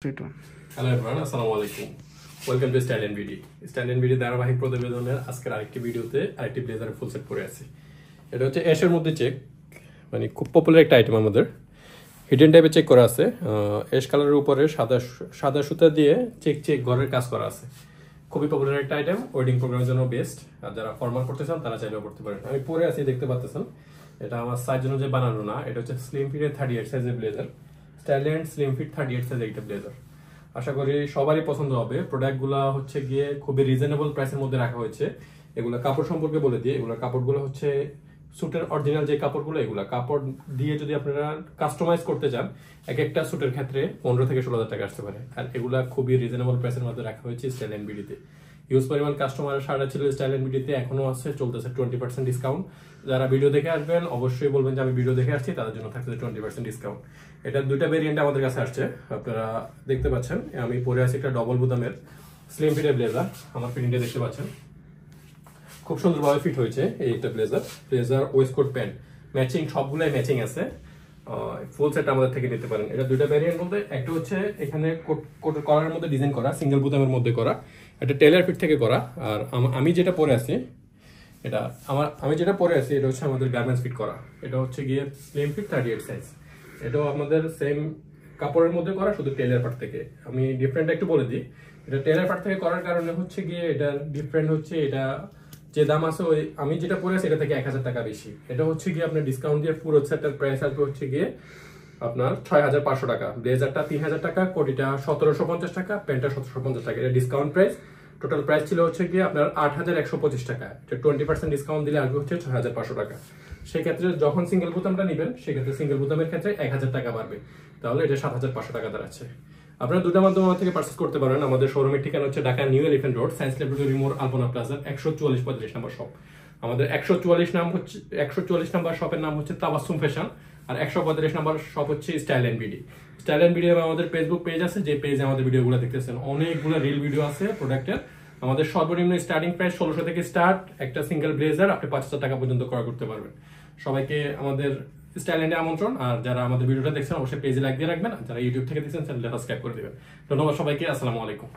Hello everyone, আসসালামু আলাইকুম। Welcome to style and BD. Style and BD ধারাবাহিক প্রতিবেদনের আজকের আরেকটি ভিডিওতে আরেকটি ব্লেজারের ফুল সেট পরে আছি। এটা হচ্ছে অ্যাশের মধ্যে চেক, মানে খুব পপুলার একটা আইটেম আমাদের। হিডেন টাইপে চেক করা আছে, অ্যাশ কালারের উপরে সাদা সুতা দিয়ে চেক ঘরের কাজ করা আছে। খুবই পপুলার একটা আইটেম, ওয়েডিং প্রোগ্রামের জন্য বেস্ট। আর যারা ফর্মাল করতে চান তারা চাইলেও করতে পারেন। আমি পরে আছি, দেখতে পাচ্ছেন। এটা আমার সাইজ অনুযায়ী বানানো না, এটা হচ্ছে স্লিম ফিটের 38 সাইজের blazer. Style and slim fit 38 সাইজের একটা ব্লেজার। আশা করি সবারই পছন্দ হবে। প্রোডাক্টগুলো হচ্ছে গিয়ে খুবই রিজনেবল প্রাইসের মধ্যে রাখা হয়েছে। এগুলো কাপড় সম্পর্কে বলে দিয়ে, এগুলো কাপড়গুলো হচ্ছে স্যুটের অরিজিনাল যে কাপড়গুলো, এগুলো কাপড় দিয়ে যদি আপনারা কাস্টমাইজ করতে চান, এক একটা স্যুটের ক্ষেত্রে 15 থেকে 16,000 টাকা আসতে পারে। আর এগুলা খুবই রিজনেবল প্রাইসের মধ্যে রাখা হয়েছে স্টাইল এন্ড বিডিতে। ইউজ পরিমাণ কাস্টমার সারা ছিল স্টাইল এন্ড বিডিতে, এখনো আছে, চলতেছে 20% ডিসকাউন্ট। যারা ভিডিও দেখে আসবেন অবশ্যই বলবেন যে আমি ভিডিও দেখে আসছি, তাদের জন্য থাকছে 20% ডিসকাউন্ট। এটা দুইটা ভেরিয়েন্ট আমাদের কাছে আসছে, আপনারা দেখতে পাচ্ছেন। আমি পরে আছি একটা ডবল বুতামের স্লিম ফিটের ব্লেজার, আমার ফিটিংটা দেখতে পাচ্ছেন। খুব সুন্দরভাবে ফিট হয়েছে এইটা ব্লেজার ওয়েস্টকোট প্যান্ট ম্যাচিং, সবগুলাই ম্যাচিং আছে। ফুল সেট আমাদের থেকে নিতে পারেন। এটা দুইটা ভ্যারিয়েন্ট বলতে, একটা হচ্ছে এখানে কোট কলারের মধ্যে ডিজাইন করা, সিঙ্গেল বুতামের মধ্যে করা, এটা টেলার ফিট থেকে করা। আর আমি যেটা পরে আছি এটা এটা হচ্ছে আমাদের গার্মেন্টস ফিট করা। এটা হচ্ছে গিয়ে স্লিম ফিট 38 সাইজ। এটাও আমাদের সেম কাপড়ের মধ্যে করা, শুধু টেলার পার্ট থেকে। আমি ডিফারেন্ট একটু বলে দিই, এটা টেলার পার্ট থেকে করার কারণে হচ্ছে গিয়ে এটা ডিফারেন্ট হচ্ছে, এটা যে দাম আছে ওই আমি যেটা পরে আছি এটা থেকে 1000 টাকা বেশি। এটা হচ্ছে গিয়ে আপনার ডিসকাউন্ট দিয়ে পুরো সেটটার প্রাইস আসবে হচ্ছে গিয়ে আপনার 6500 টাকা। ব্লেজারটা 3000 টাকা, কোটিটা 1750 টাকা, প্যান্টটা 1750 টাকা। এটা ডিসকাউন্ট প্রাইস। টোটাল প্রাইস ছিল হচ্ছে গিয়ে আপনার 8125 টাকা। এটা 20% ডিসকাউন্ট দিলে আসবে হচ্ছে 6500 টাকা। সেক্ষেত্রে যখন সিঙ্গেল বোতামটা নেবেন, সেক্ষেত্রে সিঙ্গেল বোতামের ক্ষেত্রে 1000 টাকা বাড়বে, তাহলে এটা 7500 টাকা দাঁড়াচ্ছে। আপনারা দুটোর মাধ্যমে আমার থেকে পারচেস করতে পারেন। আমাদের শোরুমের ঠিকানা হচ্ছে Dhaka new elephant road, science laboratory মোড়, আলপনা প্লাজার 144-45 নম্বর শপ। আমাদের 144 নম্বর শপের নাম হচ্ছে তাবাসসুম ফ্যাশন, আর 135 নম্বর শপ হচ্ছে style and BD. Style and BD আমাদের ফেসবুক পেজ আছে, যে পেজে আমাদের ভিডিওগুলো দেখতেছেন, অনেকগুলো রিল ভিডিও আছে প্রোডাক্টের। আমাদের সর্বনিম্ন স্টার্টিং প্রাইস 1600 থেকে স্টার্ট। একটা সিঙ্গেল ব্লেজার আপনি 5000 টাকা পর্যন্ত ক্রয় করতে পারবেন। সবাইকে আমাদের স্টাইল এন্ডে আমন্ত্রণ। আর যারা আমাদের ভিডিওটা দেখছেন অবশ্যই পেজে লাইক দিয়ে রাখবেন, আর যারা ইউটিউব থেকে দেখছেন চ্যানেলটা সাবস্ক্রাইব করে দিবেন। ধন্যবাদ সবাইকে, আসসালামু আলাইকুম।